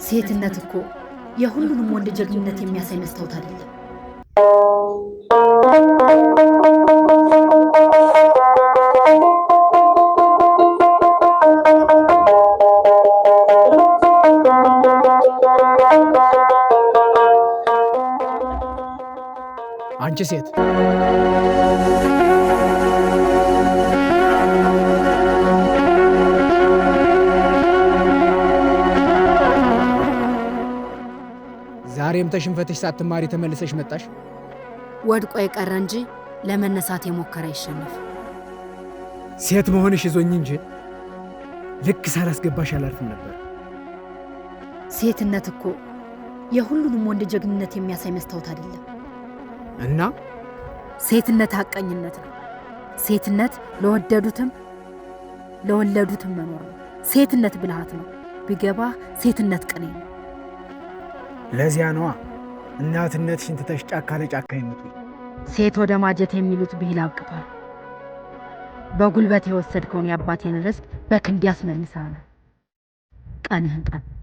ሴትነት እኮ የሁሉንም ወንድ ጀግንነት የሚያሳይ መስታወት አይደለም። አንቺ ሴት ዛሬም ተሽንፈትሽ ሳትማሪ ተመልሰሽ መጣሽ። ወድቆ የቀረ እንጂ ለመነሳት የሞከረ ይሸነፍ። ሴት መሆንሽ ይዞኝ እንጂ ልክ ሳላስገባሽ አላልፍም ነበር። ሴትነት እኮ የሁሉንም ወንድ ጀግንነት የሚያሳይ መስታወት አይደለም። እና ሴትነት ሐቀኝነት ነው። ሴትነት ለወደዱትም ለወለዱትም መኖር ነው። ሴትነት ብልሃት ነው። ቢገባህ ሴትነት ቅኔ ነው። ለዚያ ነዋ እናትነትሽን ትተሽ ጫካ ለጫካ የምትውይ። ሴት ወደ ማጀት የሚሉት ብሂል አብቅቷል። በጉልበት የወሰድከውን የአባቴን ርስት በክንድ ያስመልሳል። ቀንህን ጠብቅ።